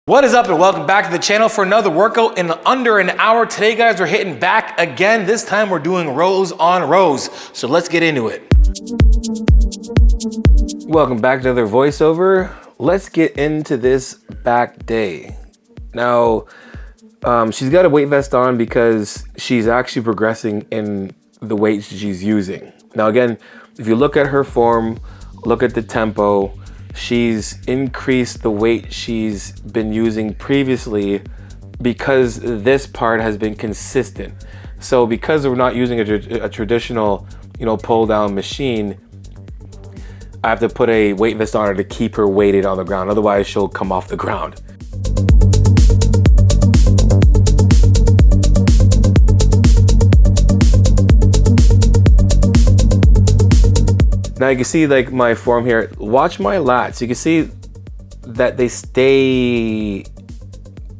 What is up and welcome back to the channel for another workout in under an hour. Today guys, we're hitting back again. This time we're doing rows on rows. So let's get into it. Welcome back to another voiceover. Let's get into this back day. Now, she's got a weight vest on because she's actually progressing in the weights she's using. Now again, if you look at her form, look at the tempo, she's increased the weight she's been using previously because this part has been consistent. So because we're not using a traditional, pull down machine, I have to put a weight vest on her to keep her weighted on the ground. Otherwise she'll come off the ground. Now you can see like my form here. Watch my lats. You can see that they stay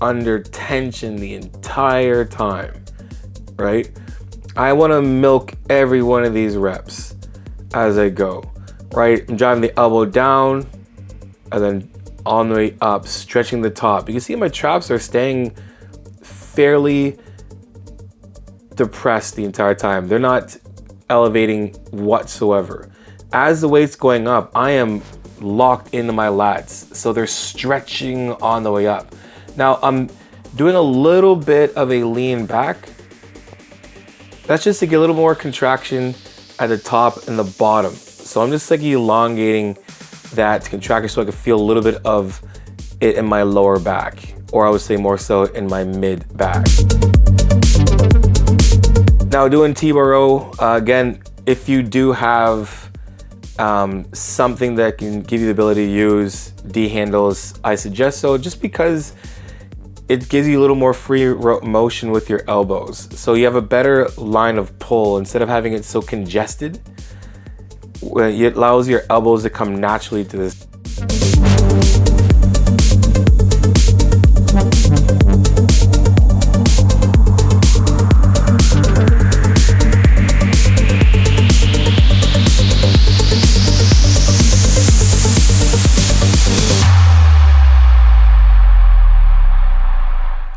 under tension the entire time, right? I want to milk every one of these reps as I go, right? I'm driving the elbow down and then on the way up, stretching the top. You can see my traps are staying fairly depressed the entire time. They're not elevating whatsoever. As the weight's going up, I am locked into my lats, so they're stretching on the way up. Now I'm doing a little bit of a lean back. That's just to get a little more contraction at the top and the bottom. So I'm just like elongating that contraction so I can feel a little bit of it in my lower back, or I would say more so in my mid back. Now doing T-bar row, again, if you do have something that can give you the ability to use D handles, I suggest so, just because it gives you a little more free motion with your elbows. So you have a better line of pull instead of having it so congested. It allows your elbows to come naturally to this.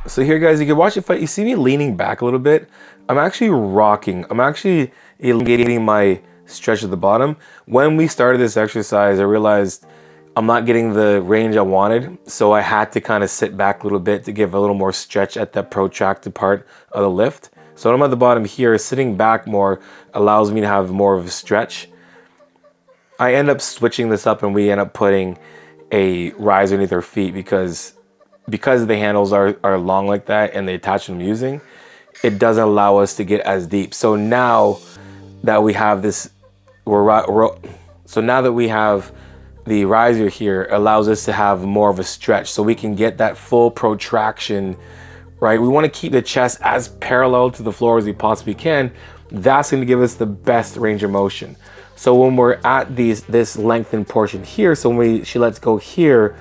So here guys, you can watch it fight. You see me leaning back a little bit. I'm actually rocking. I'm actually elongating my stretch at the bottom. When we started this exercise, I realized I'm not getting the range I wanted. So I had to kind of sit back a little bit to give a little more stretch at that protracted part of the lift. So when I'm at the bottom here, sitting back more allows me to have more of a stretch. I end up switching this up and we end up putting a riser underneath our feet because the handles are long like that and the attachment I'm using, it doesn't allow us to get as deep. So now that we have this, so now that we have the riser here, allows us to have more of a stretch so we can get that full protraction, right? We want to keep the chest as parallel to the floor as we possibly can. That's going to give us the best range of motion. So when we're at this lengthened portion here, so when she lets go here,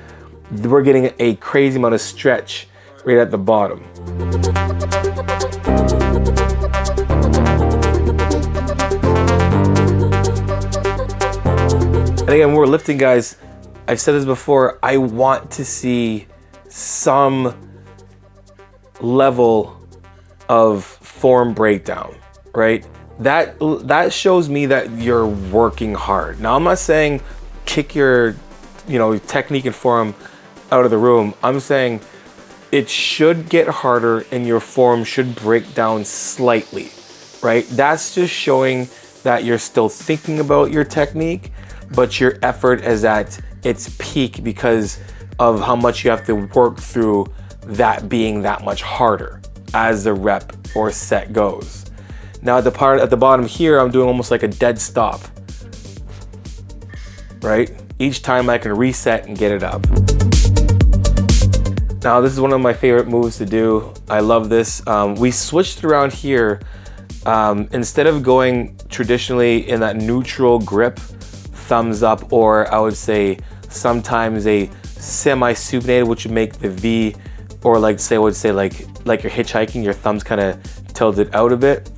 we're getting a crazy amount of stretch right at the bottom. And again, when we're lifting, guys, I've said this before, I want to see some level of form breakdown, right? That shows me that you're working hard. Now, I'm not saying kick your technique and form out of the room. I'm saying it should get harder and your form should break down slightly, right? That's just showing that you're still thinking about your technique, but your effort is at its peak because of how much you have to work through that being that much harder as the rep or set goes. Now at the bottom here, I'm doing almost like a dead stop, right? Each time I can reset and get it up. Now this is one of my favorite moves to do. I love this. We switched around here. Instead of going traditionally in that neutral grip, thumbs up, or I would say sometimes a semi-supinated, which would make the V, or like I would say like you're hitchhiking, your thumbs kind of tilted out a bit.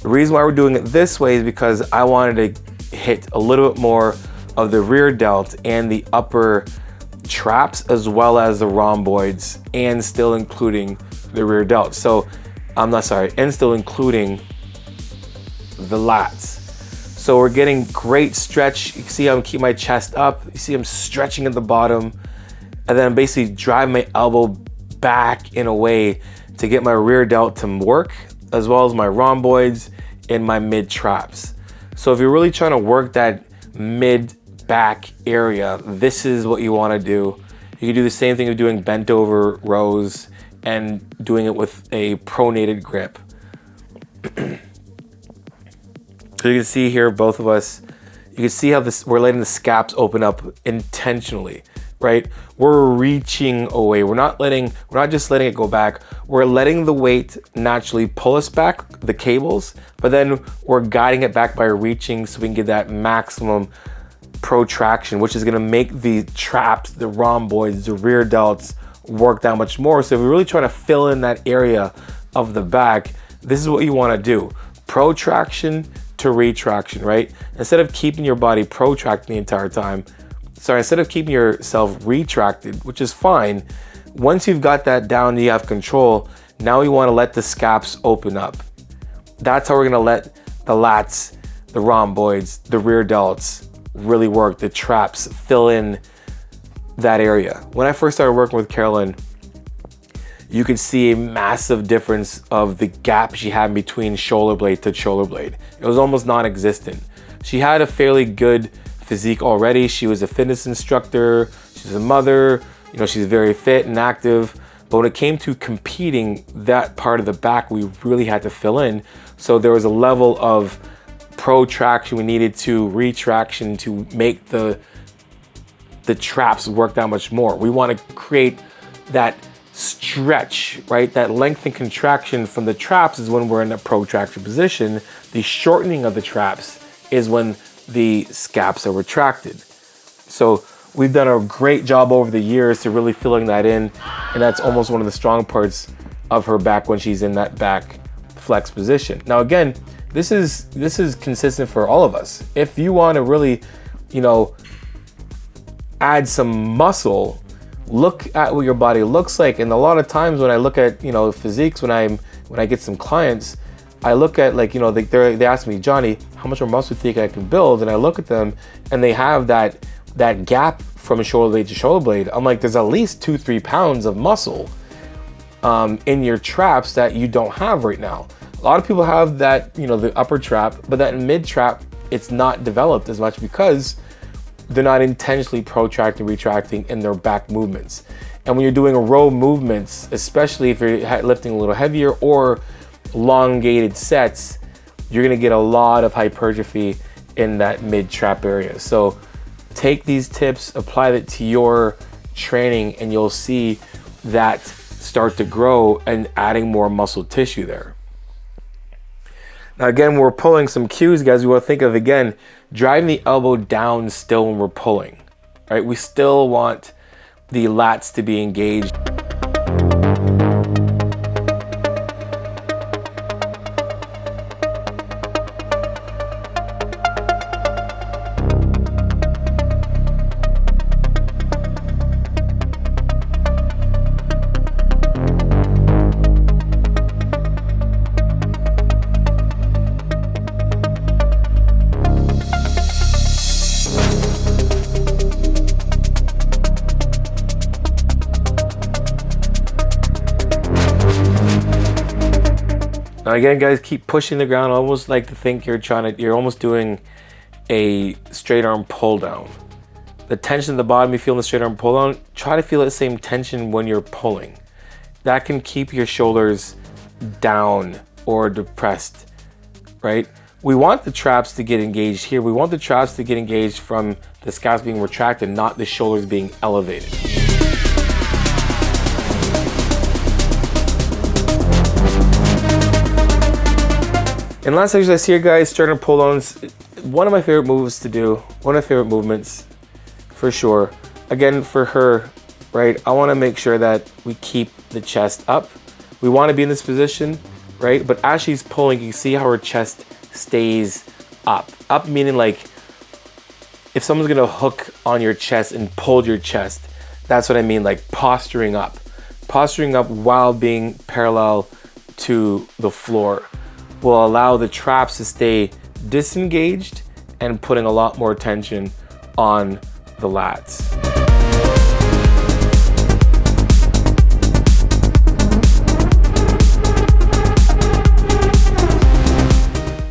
The reason why we're doing it this way is because I wanted to hit a little bit more of the rear delt and the upper traps as well as the rhomboids, and still including the rear delts. So I'm not sorry, and still including the lats. So we're getting great stretch. You can see how I'm keeping my chest up. You see I'm stretching at the bottom, and then I'm basically driving my elbow back in a way to get my rear delt to work, as well as my rhomboids and my mid traps. So if you're really trying to work that mid back area, this is what you want to do. You can do the same thing of doing bent over rows and doing it with a pronated grip. So you can see here, both of us, you can see how we're letting the scaps open up intentionally, right? We're reaching away. We're not just letting it go back. We're letting the weight naturally pull us back, the cables, but then we're guiding it back by reaching so we can get that maximum protraction, which is gonna make the traps, the rhomboids, the rear delts work that much more. So if you're really trying to fill in that area of the back, this is what you wanna do. Protraction to retraction, right? Instead of keeping your body protracted the entire time, instead of keeping yourself retracted, which is fine, once you've got that down, you have control, now you wanna let the scaps open up. That's how we're gonna let the lats, the rhomboids, the rear delts really work, the traps fill in that area. When I first started working with Carolyn, you could see a massive difference of the gap she had between shoulder blade to shoulder blade. It was almost non-existent. She had a fairly good physique already. She was a fitness instructor, she's a mother, you know, she's very fit and active. But when it came to competing, that part of the back we really had to fill in. So there was a level of protraction we needed to retraction to make the traps work that much more. We want to create that stretch, right? That length and contraction from the traps is when we're in a protraction position. The shortening of the traps is when the scaps are retracted. So we've done a great job over the years to really filling that in, and that's almost one of the strong parts of her back when she's in that back flex position. Now again, this is consistent for all of us. If you want to really, you know, add some muscle, look at what your body looks like. And a lot of times when I look at, you know, physiques, when I get some clients, I look at, like, you know, they ask me, Johnny, how much more muscle do you think I can build? And I look at them and they have that gap from shoulder blade to shoulder blade. I'm like, there's at least 2-3 pounds of muscle in your traps that you don't have right now. A lot of people have that, you know, the upper trap, but that mid trap, it's not developed as much because they're not intentionally protracting, retracting in their back movements. And when you're doing row movements, especially if you're lifting a little heavier or elongated sets, you're gonna get a lot of hypertrophy in that mid trap area. So take these tips, apply that to your training, and you'll see that start to grow and adding more muscle tissue there. Now again, we're pulling some cues, guys. We want to think of, again, driving the elbow down still when we're pulling, right? We still want the lats to be engaged. Now again, guys, keep pushing the ground. I almost like to think you're almost doing a straight arm pull down. The tension at the bottom you feel in the straight arm pull down, try to feel that same tension when you're pulling. That can keep your shoulders down or depressed, right? We want the traps to get engaged here. We want the traps to get engaged from the scaps being retracted, not the shoulders being elevated. And last exercise here, guys, sternum pull downs. One of my favorite moves to do, one of my favorite movements for sure. Again, for her, right, I wanna make sure that we keep the chest up. We wanna be in this position, right? But as she's pulling, you can see how her chest stays up. Up meaning like if someone's gonna hook on your chest and pull your chest, That's what I mean, like posturing up. Posturing up while being parallel to the floor will allow the traps to stay disengaged and putting a lot more tension on the lats.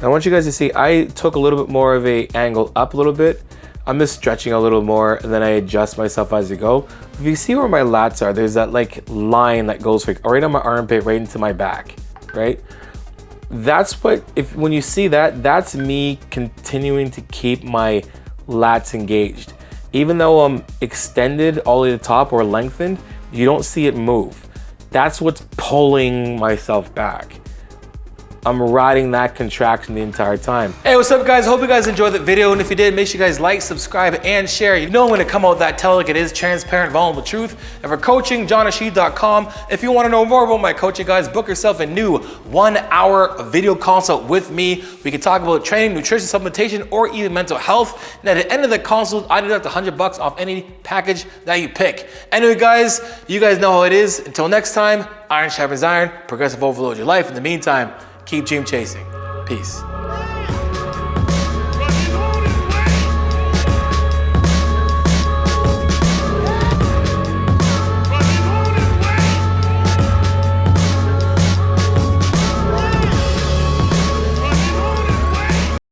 I want you guys to see, I took a little bit more of a angle up a little bit. I'm just stretching a little more and then I adjust myself as I go. If you see where my lats are, there's that like line that goes right on my armpit, right into my back, right? That's what, when you see that, that's me continuing to keep my lats engaged. Even though I'm extended all the way to the top or lengthened, you don't see it move. That's what's pulling myself back. I'm riding that contraction the entire time. Hey, what's up guys? Hope you guys enjoyed the video. And if you did, make sure you guys like, subscribe, and share. You know I'm gonna come out with that tell like it is, transparent, vulnerable truth. And for coaching, JONNI.com. If you wanna know more about my coaching, guys, book yourself a new 1-hour video consult with me. We can talk about training, nutrition, supplementation, or even mental health. And at the end of the consult, I deduct $100 off any package that you pick. Anyway, guys, you guys know how it is. Until next time, iron sharpens iron, progressive overload your life. In the meantime, keep dream chasing. Peace.